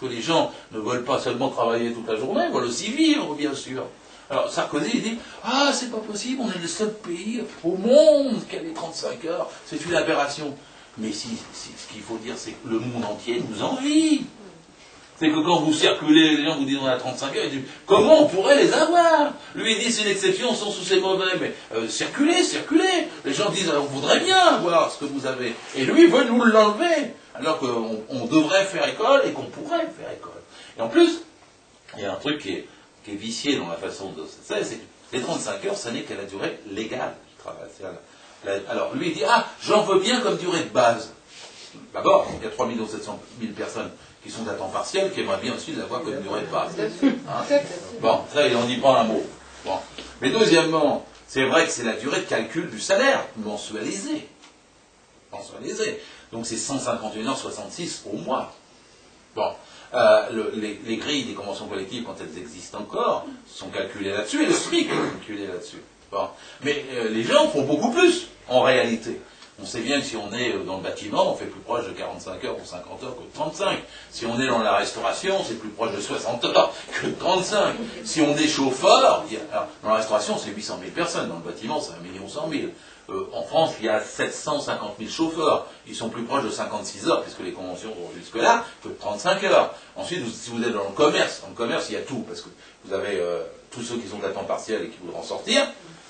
que les gens ne veulent pas seulement travailler toute la journée, ils veulent aussi vivre, bien sûr. Alors Sarkozy, il dit « Ah, c'est pas possible, on est le seul pays au monde qui a les 35 heures, c'est une aberration. » Mais ce qu'il faut dire, c'est que le monde entier nous envie. C'est que quand vous circulez, les gens vous disent on a 35 heures, ils disent comment on pourrait les avoir? Lui il dit c'est une exception, sans sous c'est mauvais, mais circulez, circulez. Les gens disent on voudrait bien avoir ce que vous avez. Et lui il veut nous l'enlever, alors qu'on devrait faire école et qu'on pourrait faire école. Et en plus, il y a un truc qui est vicié dans la façon de ça, c'est que les 35 heures, ça n'est qu'à la durée légale du travail. Alors lui il dit ah j'en veux bien comme durée de base. D'abord, il y a 3 700 000 personnes qui sont à temps partiel, qui aimeraient bien aussi l'avoir comme durée de base. Hein? Bon, ça, il n'en dit pas un mot. Bon. Mais deuxièmement, c'est vrai que c'est la durée de calcul du salaire, mensualisé. Mensualisé. Donc c'est 151,66 € au mois. Bon. Les grilles des conventions collectives, quand elles existent encore, sont calculées là-dessus, et le SMIC est calculé là-dessus. Bon. Mais les gens font beaucoup plus, en réalité. On sait bien que si on est dans le bâtiment, on fait plus proche de 45 heures ou 50 heures que de 35. Si on est dans la restauration, c'est plus proche de 60 heures que de 35. Si on est chauffeur, alors, dans la restauration, c'est 800 000 personnes. Dans le bâtiment, c'est 1 100 000. En France, il y a 750 000 chauffeurs. Ils sont plus proches de 56 heures, puisque les conventions vont jusque-là, que de 35 heures. Ensuite, si vous êtes dans le commerce, il y a tout, parce que vous avez tous ceux qui sont à temps partiel et qui voudraient en sortir.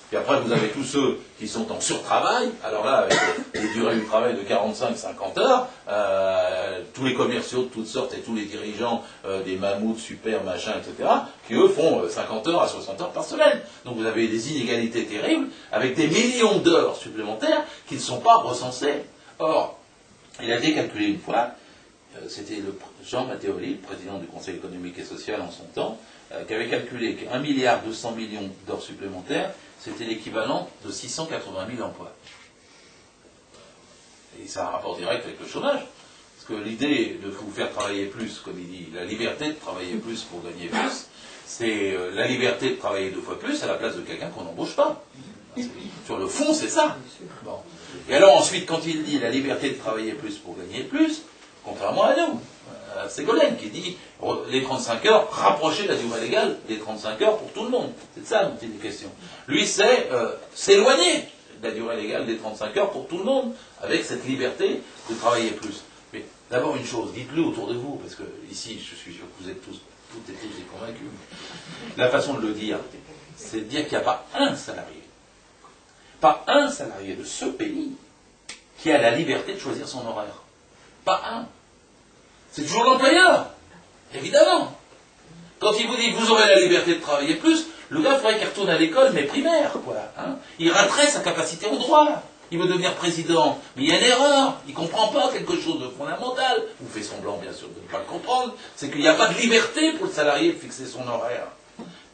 Puis après, vous avez tous ceux qui sont en surtravail. Alors là, avec les durées du travail de 45-50 heures, tous les commerciaux de toutes sortes et tous les dirigeants des mammouths, super, machin, etc., qui eux font 50 heures à 60 heures par semaine. Donc vous avez des inégalités terribles, avec des millions d'heures supplémentaires qui ne sont pas recensées. Or, il a été calculé une fois, c'était Jean Mattéoli, le président du Conseil économique et social en son temps, qui avait calculé qu'1,2 milliard d'heures supplémentaires, c'était l'équivalent de 680 000 emplois. Et ça a un rapport direct avec le chômage. Parce que l'idée de vous faire travailler plus, comme il dit, la liberté de travailler plus pour gagner plus, c'est la liberté de travailler 2 fois plus à la place de quelqu'un qu'on n'embauche pas. Sur le fond, c'est ça. Bon. Et alors ensuite, quand il dit la liberté de travailler plus pour gagner plus, contrairement à nous, Ségolène qui dit les 35 heures, rapprocher la durée légale des 35 heures pour tout le monde. C'est ça dont il est question. Lui, c'est s'éloigner de la durée légale des 35 heures pour tout le monde, avec cette liberté de travailler plus. Mais d'abord une chose, dites-le autour de vous, parce que ici, je suis sûr que vous êtes toutes et tous convaincus. La façon de le dire, c'est de dire qu'il n'y a pas un salarié de ce pays qui a la liberté de choisir son horaire. Pas un. C'est toujours l'employeur, évidemment. Quand il vous dit que vous aurez la liberté de travailler plus, le gars faudrait qu'il retourne à l'école, mais primaire, quoi. Hein. Il raterait sa capacité au droit. Il veut devenir président, mais il y a une erreur. Il ne comprend pas quelque chose de fondamental. Vous fait semblant, bien sûr, de ne pas le comprendre. C'est qu'il n'y a pas de liberté pour le salarié de fixer son horaire.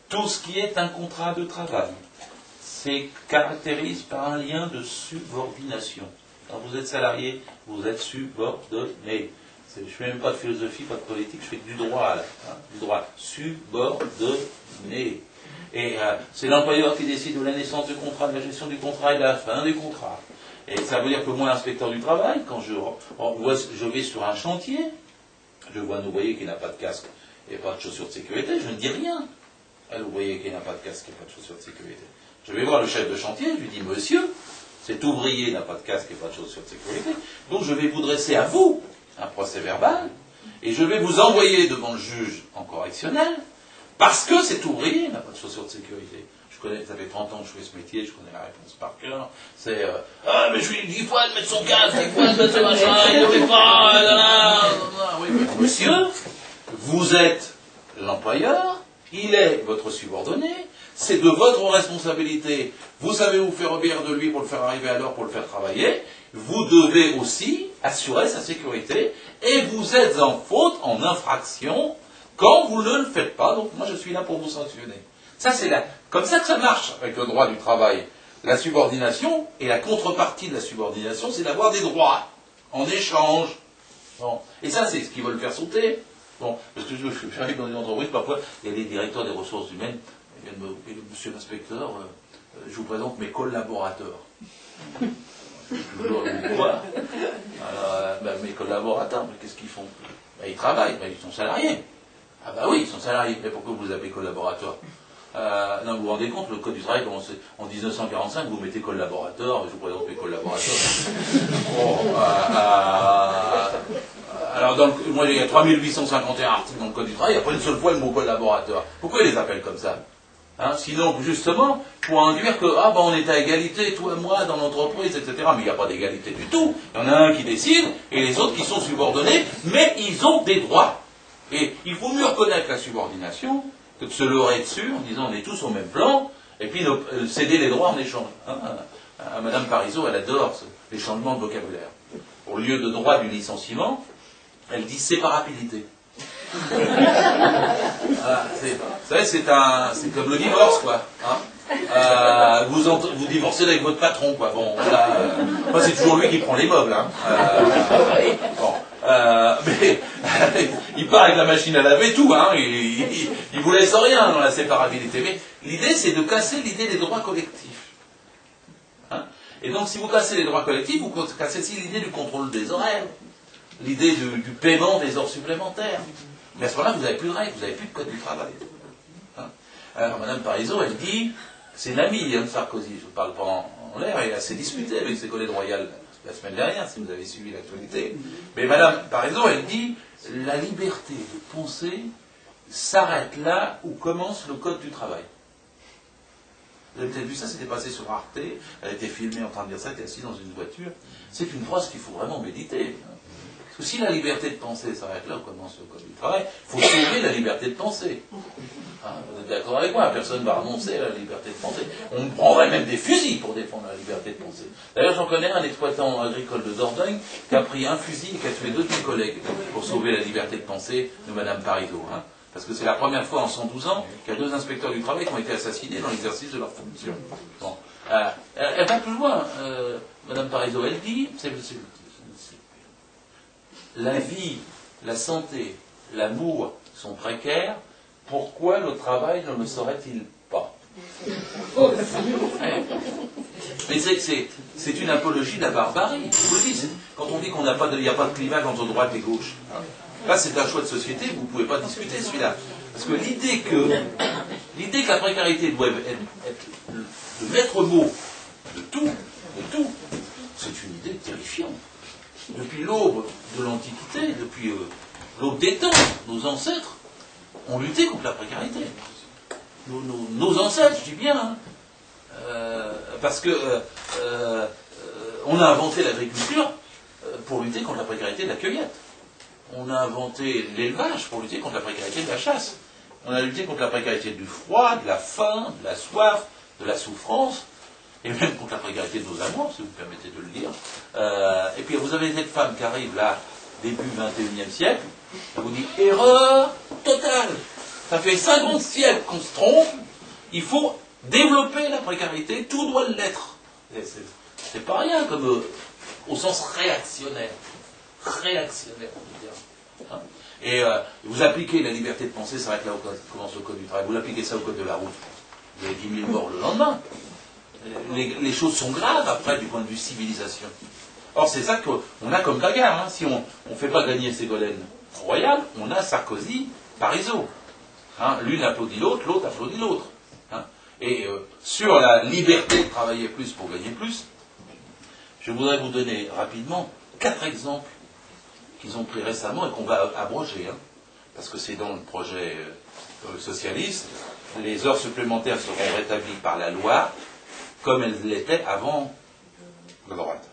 Tout ce qui est un contrat de travail, c'est caractérise par un lien de subordination. Quand vous êtes salarié, vous êtes subordonné. Je ne fais même pas de philosophie, pas de politique, je fais du droit, là, hein, du droit subordonné. Et c'est l'employeur qui décide de la naissance du contrat, de la gestion du contrat et de la fin du contrat. Et ça veut dire que moi, inspecteur du travail, quand je vais sur un chantier, je vois un ouvrier qui n'a pas de casque et pas de chaussures de sécurité, je ne dis rien. Un ouvrier qui n'a pas de casque et pas de chaussures de sécurité. Je vais voir le chef de chantier, je lui dis, monsieur, cet ouvrier n'a pas de casque et pas de chaussures de sécurité, donc je vais vous dresser à vous un procès verbal, et je vais vous envoyer devant le juge en correctionnel, parce que cet ouvrier n'a pas de chaussures de sécurité. Ça fait 30 ans que je fais ce métier, je connais la réponse par cœur. C'est ah, mais je lui dis 10 fois de mettre son casque, 10 fois de mettre ce machin, il ne le fait pas. Oui, mais monsieur, vous êtes l'employeur, il est votre subordonné, c'est de votre responsabilité. Vous savez vous faire obéir de lui pour le faire arriver à l'heure, pour le faire travailler. Vous devez aussi assurer sa sécurité et vous êtes en faute, en infraction, quand vous ne le faites pas. Donc moi je suis là pour vous sanctionner. Ça c'est comme ça que ça marche avec le droit du travail. La subordination et la contrepartie de la subordination, c'est d'avoir des droits en échange. Bon. Et ça c'est ce qu'ils veulent faire sauter. Bon, parce que j'arrive dans une entreprise, parfois il y a des directeurs des ressources humaines, ils viennent me dire, monsieur l'inspecteur, je vous présente mes collaborateurs. Quoi? Alors, mes collaborateurs, mais qu'est-ce qu'ils font? Ben, ils travaillent, ben, ils sont salariés. Ah bah oui, ils sont salariés. Mais pourquoi vous les appelez collaborateurs? Non, vous vous rendez compte, le Code du travail, en 1945, vous mettez collaborateur, je vous présente mes collaborateurs. Bon, alors, moi, il y a 3851 articles dans le Code du travail, il n'y a pas une seule fois le mot collaborateur. Pourquoi ils les appellent comme ça? Hein, sinon, justement, pour induire que, ah ben on est à égalité, toi et moi, dans l'entreprise, etc. Mais il n'y a pas d'égalité du tout. Il y en a un qui décide, et les autres qui sont subordonnés, mais ils ont des droits. Et il faut mieux reconnaître la subordination que de se leurrer dessus en disant on est tous au même plan, et puis céder les droits en échange. Hein, Madame Parizeau, elle adore les changements de vocabulaire. Au lieu de droit du licenciement, elle dit séparabilité. Voilà, vous savez, c'est comme le divorce, quoi. Hein. Vous divorcez avec votre patron, quoi. Bon, là, c'est toujours lui qui prend les meubles. Hein. Bon. Mais il part avec la machine à laver, tout, hein, il vous laisse rien dans la séparabilité. Mais l'idée, c'est de casser l'idée des droits collectifs. Hein. Et donc, si vous cassez les droits collectifs, vous cassez aussi l'idée du contrôle des horaires, l'idée du paiement des heures supplémentaires. Mais à ce moment-là, vous n'avez plus de règles, vous n'avez plus de code du travail. Hein. Alors, Madame Parizeau, elle dit, c'est une amie de Sarkozy, je ne parle pas en l'air, elle s'est disputée avec ses collègues royales la semaine dernière, si vous avez suivi l'actualité. Mais Madame Parizeau, elle dit, la liberté de penser s'arrête là où commence le code du travail. Vous avez peut-être vu ça, c'était passé sur Arte, elle a été filmée en train de dire ça, elle était assise dans une voiture. C'est une phrase qu'il faut vraiment méditer. Parce que si la liberté de penser s'arrête là où commence le code du travail, il faut sauver la liberté de penser. Hein, vous êtes d'accord avec moi? Personne ne va renoncer à la liberté de penser. On prendrait même des fusils pour défendre la liberté de penser. D'ailleurs, j'en connais un exploitant agricole de Dordogne qui a pris un fusil et qui a tué 2 de mes collègues pour sauver la liberté de penser de Madame Parizeau. Hein, parce que c'est la première fois en 112 ans qu'il y a 2 inspecteurs du travail qui ont été assassinés dans l'exercice de leur fonction. Bon. Elle va plus loin. Madame Parizeau, elle dit, la vie, la santé, l'amour sont précaires, pourquoi le travail ne le serait-il pas? Mais c'est une apologie de la barbarie. Je vous le dis, quand on dit qu'il n'y a pas de clivage entre droite et gauche, là c'est un choix de société, vous ne pouvez pas discuter celui-là. Parce que l'idée que la précarité doit être le maître mot de tout, c'est une idée terrifiante. Depuis l'aube de l'Antiquité, depuis l'aube des temps, nos ancêtres ont lutté contre la précarité. Nos ancêtres, je dis bien, hein, parce que on a inventé l'agriculture pour lutter contre la précarité de la cueillette. On a inventé l'élevage pour lutter contre la précarité de la chasse. On a lutté contre la précarité du froid, de la faim, de la soif, de la souffrance, et même contre la précarité de nos amours, si vous me permettez de le dire. Et puis vous avez cette femme qui arrive là, début 21e siècle, elle vous dit « Erreur totale ! Ça fait 50 siècles qu'on se trompe, il faut développer la précarité, tout doit l'être. » C'est pas rien comme au sens réactionnaire. Réactionnaire, on peut dire. Hein. Et vous appliquez la liberté de penser, ça va être là où commence le code du travail. Vous appliquez ça au code de la route, vous avez 10 000 morts le lendemain. Les choses sont graves après du point de vue civilisation. Or c'est ça qu'on a comme bagarre. Hein. Si on ne fait pas gagner Ségolène Royal, on a Sarkozy, Parizeau. Hein. L'une applaudit l'autre, l'autre applaudit l'autre. Hein. Et sur la liberté de travailler plus pour gagner plus, je voudrais vous donner rapidement 4 exemples qu'ils ont pris récemment et qu'on va abroger. Hein. Parce que c'est dans le projet socialiste. Les heures supplémentaires seront rétablies par la loi, comme elles l'étaient avant la droite.